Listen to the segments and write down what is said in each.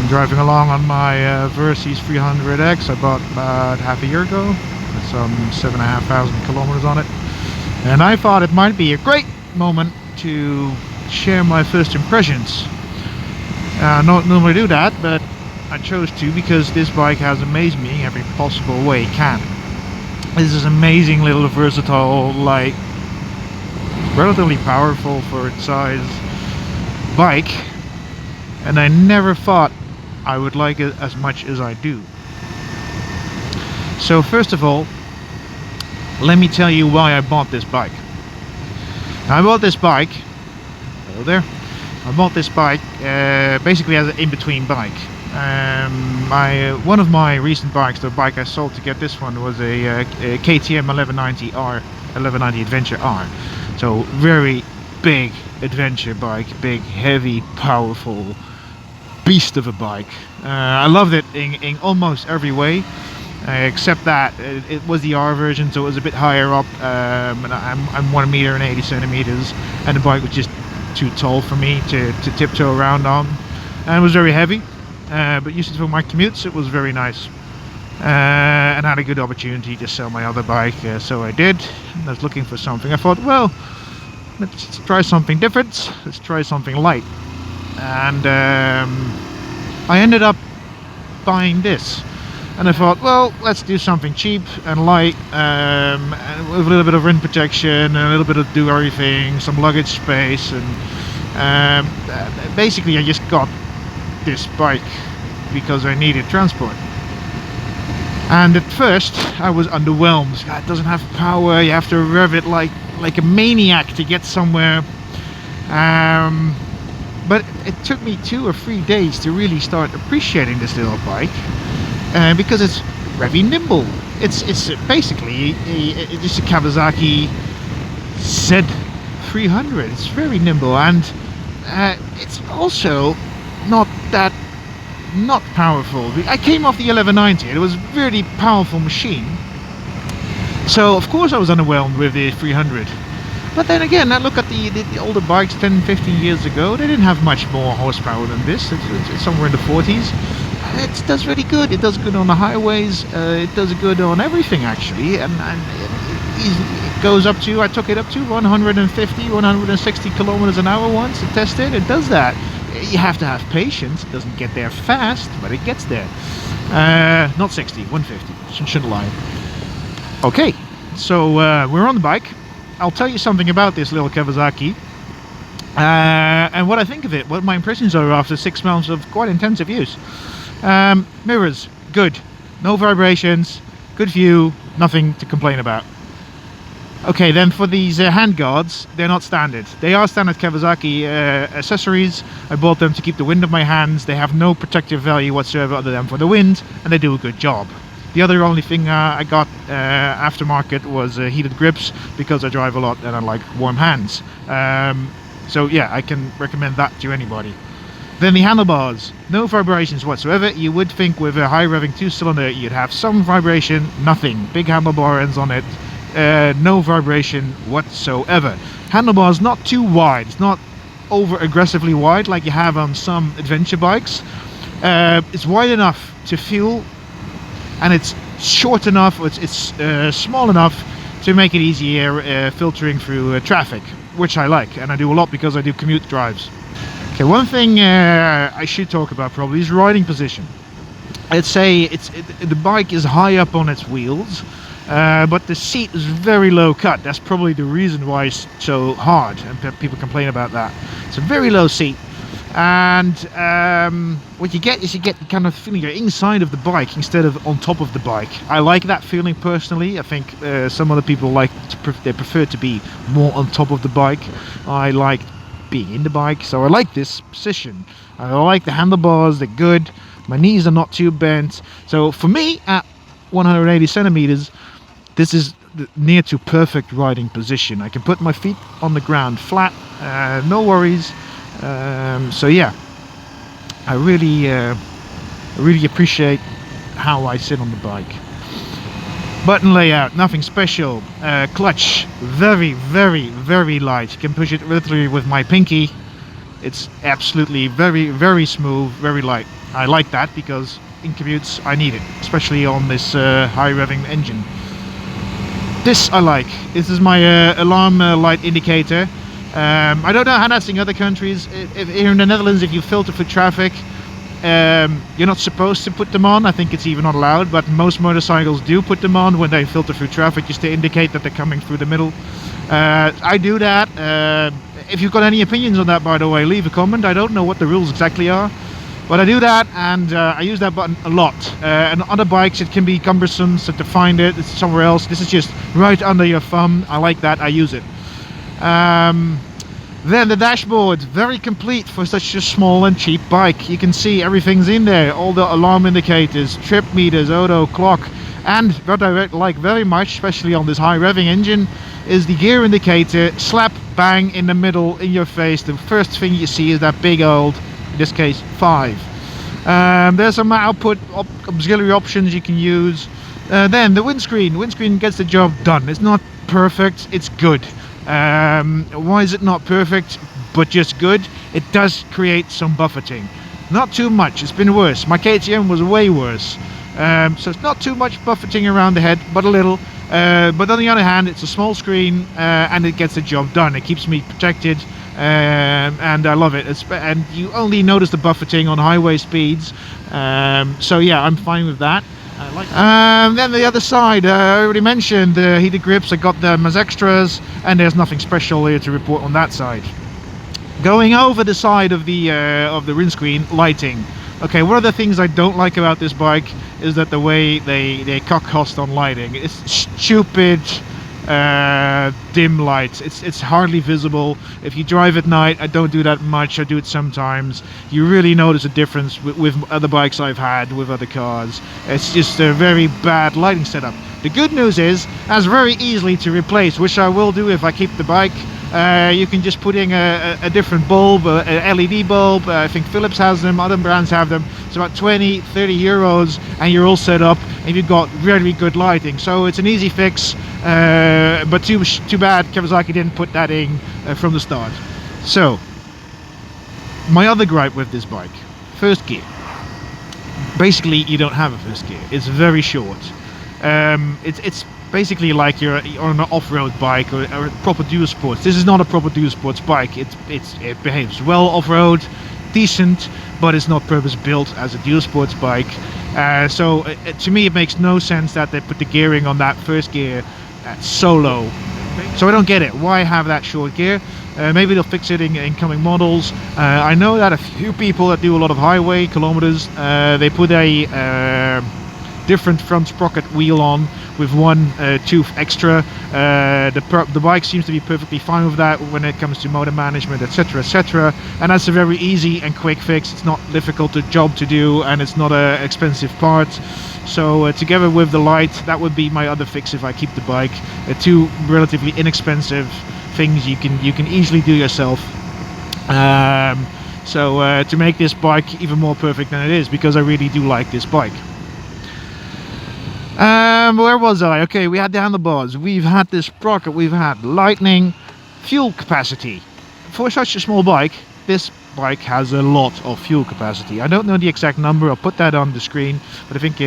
driving along on my Versys-X I bought about half a year ago. With some 7,500 kilometers on it. And I thought it might be a great moment to share my first impressions. I don't normally do that, but I chose to because this bike has amazed me every possible way it can. This is an amazing little versatile, light, relatively powerful for its size bike, and I never thought I would like it as much as I do. So first of all, let me tell you why I bought this bike. Now, I bought this bike, hello there, I bought this bike basically as an in-between bike. One of my recent bikes, the bike I sold to get this one, was a KTM 1190R, 1190 Adventure R. So very big adventure bike, big, heavy, powerful beast of a bike. I loved it in almost every way, except that it was the R version, so it was a bit higher up, and I'm 1 meter and 80 centimeters, and the bike was just too tall for me to tiptoe around on, and it was very heavy. But used it for my commutes, it was very nice, and I had a good opportunity to sell my other bike, so I did. I was looking for something. I thought, well, let's try something different, let's try something light, and I ended up buying this. And I thought, well, let's do something cheap and light, and with a little bit of wind protection, and a little bit of do everything, some luggage space, and basically I just got this bike because I needed transport. And at first I was underwhelmed. It doesn't have power, you have to rev it like a maniac to get somewhere. But it took me 2 or 3 days to really start appreciating this little bike, because it's very nimble. It's basically just a Kawasaki Z300. It's very nimble, and it's also not powerful. I came off the 1190. It was a really powerful machine, so of course I was underwhelmed with the 300. But then again, I look at the older bikes 10-15 years ago. They didn't have much more horsepower than this. It's somewhere in the 40s. It does really good. It does good on the highways. It does good on everything, actually, and it goes up to, I took it up to 150, 160 kilometers an hour once to test it. It does that. You have to have patience. It doesn't get there fast, but it gets there. Not 60, 150. Shouldn't lie. Okay, so we're on the bike. I'll tell you something about this little Kawasaki, and what I think of it, what my impressions are after 6 months of quite intensive use. Mirrors, good. No vibrations, good view, nothing to complain about. Okay, then for these hand guards, they're not standard. They are standard Kawasaki accessories. I bought them to keep the wind off my hands. They have no protective value whatsoever other than for the wind, and they do a good job. The only thing I got aftermarket was heated grips, because I drive a lot and I like warm hands. So yeah, I can recommend that to anybody. Then the handlebars, no vibrations whatsoever. You would think with a high revving 2-cylinder you'd have some vibration, nothing. Big handlebar ends on it. No vibration whatsoever. Handlebars not too wide. It's not over aggressively wide like you have on some adventure bikes. It's wide enough to feel, and it's short enough, it's small enough to make it easier filtering through traffic, which I like, and I do a lot because I do commute drives. Okay, one thing I should talk about probably is riding position. I'd say the bike is high up on its wheels, but the seat is very low cut. That's probably the reason why it's so hard, and people complain about that. It's a very low seat, and what you get is you get kind of feeling you're inside of the bike instead of on top of the bike. I like that feeling personally. I think some other people they prefer to be more on top of the bike. I like being in the bike, so I like this position. I like the handlebars, they're good. My knees are not too bent. So for me, at 180 centimeters, this is near to perfect riding position. I can put my feet on the ground flat, no worries. So yeah, I really appreciate how I sit on the bike. Button layout, nothing special. Clutch, very, very, very light. You can push it literally with my pinky. It's absolutely very, very smooth, very light. I like that because in commutes I need it, especially on this high revving engine. This I like. This is my alarm light indicator. I don't know how that's in other countries. If here in the Netherlands, if you filter for traffic, you're not supposed to put them on. I think it's even not allowed, but most motorcycles do put them on when they filter through traffic, just to indicate that they're coming through the middle. I do that. If you've got any opinions on that, by the way, leave a comment. I don't know what the rules exactly are, but I do that, and I use that button a lot. And on other bikes it can be cumbersome, so to find it, it's somewhere else. This is just right under your thumb. I like that, I use it. Then the dashboard, very complete for such a small and cheap bike. You can see everything's in there, all the alarm indicators, trip meters, odo, clock, and what I like very much, especially on this high revving engine, is the gear indicator, slap bang in the middle in your face. The first thing you see is that big old, in this case, 5. There's some output auxiliary options you can use. Then the windscreen gets the job done. It's not perfect, it's good. Why is it not perfect, but just good? It does create some buffeting. Not too much, it's been worse. My KTM was way worse. So it's not too much buffeting around the head, but a little. But on the other hand, it's a small screen and it gets the job done. It keeps me protected, and I love it. And you only notice the buffeting on highway speeds. So yeah, I'm fine with that. I like that. Then the other side, I already mentioned the heated grips. I got them as extras, and there's nothing special here to report on that side. Going over the side of the windscreen, lighting. Okay, one of the things I don't like about this bike is that the way they cost on lighting. It's stupid dim lights. It's hardly visible. If you drive at night, I don't do that much. I do it sometimes. You really notice a difference with other bikes I've had, with other cars. It's just a very bad lighting setup. The good news is, that's very easily to replace, which I will do if I keep the bike. You can just put in a different bulb, a LED bulb. I think Philips has them, other brands have them. It's about 20-30 euros, and you're all set up, and you've got very good lighting. So it's an easy fix, but too bad Kawasaki didn't put that in from the start. So my other gripe with this bike, first gear. Basically, you don't have a first gear. It's very short. It's basically like you're on an off-road bike or a proper dual sports. This is not a proper dual sports bike. It behaves well off-road, decent, but it's not purpose built as a dual sports bike. So to me it makes no sense that they put the gearing on that first gear so low. So I don't get it. Why have that short gear? Maybe they'll fix it in coming models. I know that a few people that do a lot of highway kilometers, they put a different front sprocket wheel on with one tooth extra. The bike seems to be perfectly fine with that when it comes to motor management, etc, etc, and that's a very easy and quick fix. It's not difficult job to do, and it's not an expensive part. So together with the light, that would be my other fix if I keep the bike. Two relatively inexpensive things you can easily do yourself. So to make this bike even more perfect than it is, because I really do like this bike. Where was I? Okay, we had the handlebars, we've had this sprocket, we've had lightning, fuel capacity. For such a small bike, this bike has a lot of fuel capacity. I don't know the exact number, I'll put that on the screen, but I think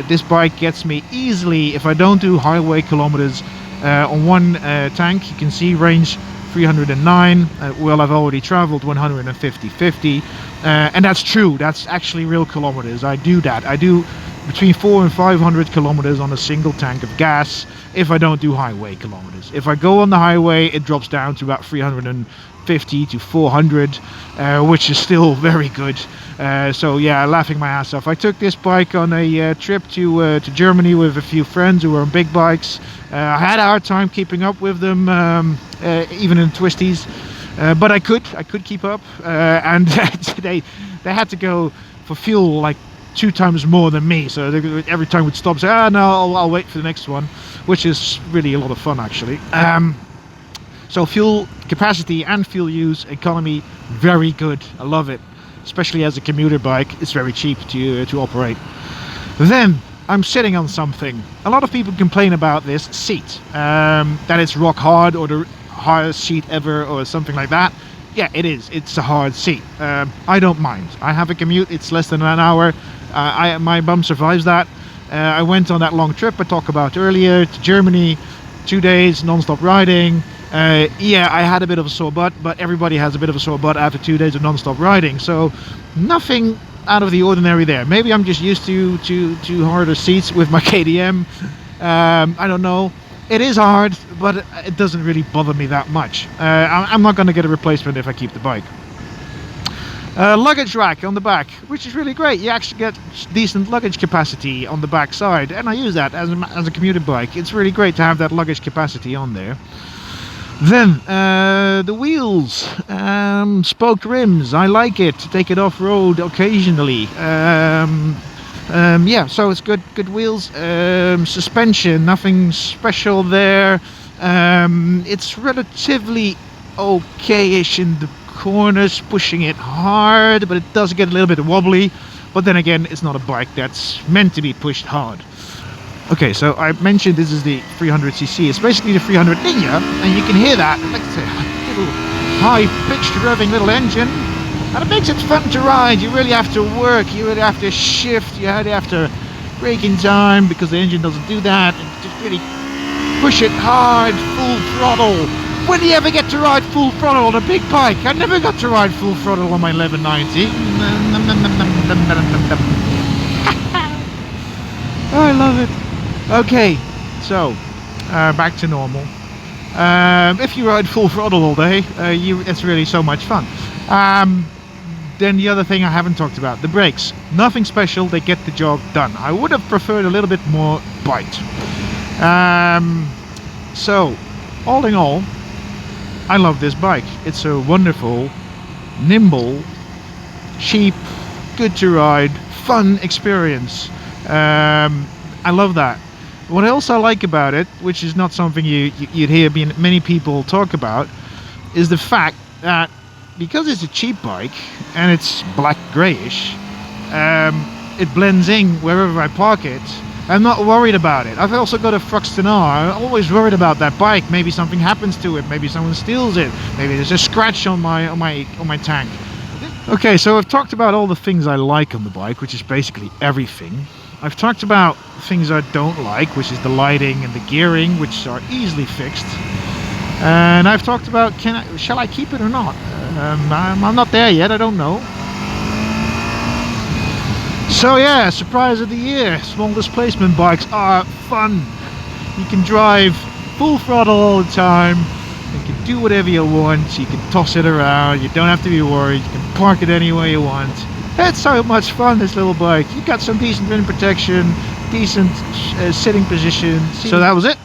this bike gets me easily, if I don't do highway kilometers, on one tank. You can see range 309. Well, I've already traveled 150 and that's true. That's actually real kilometers. I do that. I do between 400 and 500 kilometers on a single tank of gas if I don't do highway kilometers. If I go on the highway, it drops down to about 350 to 400, which is still very good. So yeah, laughing my ass off. I took this bike on a trip to Germany with a few friends who were on big bikes. I had a hard time keeping up with them, even in twisties, but I could keep up, and they had to go for fuel like 2 times more than me, so every time we'd stop, say, "Ah, no, I'll wait for the next one," which is really a lot of fun actually. So fuel capacity and fuel use economy, very good. I love it, especially as a commuter bike. It's very cheap to operate. Then I'm sitting on something. A lot of people complain about this seat, that it's rock hard or the hardest seat ever or something like that. yeah, it is. It's a hard seat. I don't mind. I have a commute. It's less than an hour. My bum survives that. I went on that long trip I talked about earlier to Germany, 2 days non-stop riding. Yeah, I had a bit of a sore butt, but everybody has a bit of a sore butt after 2 days of non-stop riding. So nothing out of the ordinary there. Maybe I'm just used to harder seats with my KTM. I don't know. It is hard, but it doesn't really bother me that much. I'm not going to get a replacement if I keep the bike. Luggage rack on the back, which is really great. You actually get decent luggage capacity on the back side, and I use that as a commuter bike. It's really great to have that luggage capacity on there. Then the wheels, spoked rims. I like it to take it off-road occasionally. Yeah, so it's good wheels. Suspension, nothing special there. It's relatively okay-ish in the corners, pushing it hard, but it does get a little bit wobbly. But then again, it's not a bike that's meant to be pushed hard. Okay, so I mentioned this is the 300cc. It's basically the 300 Ninja, and you can hear that. Like it's a little high-pitched revving little engine. And it makes it fun to ride. You really have to work, you really have to shift, you really have to brake in time because the engine doesn't do that. And just really push it hard, full throttle. When do you ever get to ride full throttle on a big bike? I never got to ride full throttle on my 1190. I love it. Okay, so back to normal. If you ride full throttle all day, it's really so much fun. Then the other thing I haven't talked about, the brakes. Nothing special, they get the job done. I would have preferred a little bit more bite. So, all in all, I love this bike. It's a wonderful, nimble, cheap, good to ride, fun experience. I love that. What else I like about it, which is not something you'd hear many people talk about, is the fact that because it's a cheap bike and it's black greyish, it blends in wherever I park it. I'm not worried about it. I've also got a Thruxton R. I'm always worried about that bike. Maybe something happens to it. Maybe someone steals it. Maybe there's a scratch on my tank. Okay, so I've talked about all the things I like on the bike, which is basically everything. I've talked about things I don't like, which is the lighting and the gearing, which are easily fixed. And I've talked about shall I keep it or not? I'm not there yet, I don't know. So yeah, surprise of the year. Small displacement bikes are fun. You can drive full throttle all the time. You can do whatever you want. You can toss it around. You don't have to be worried. You can park it anywhere you want. It's so much fun, this little bike. You got some decent wind protection, decent sitting position. So that was it.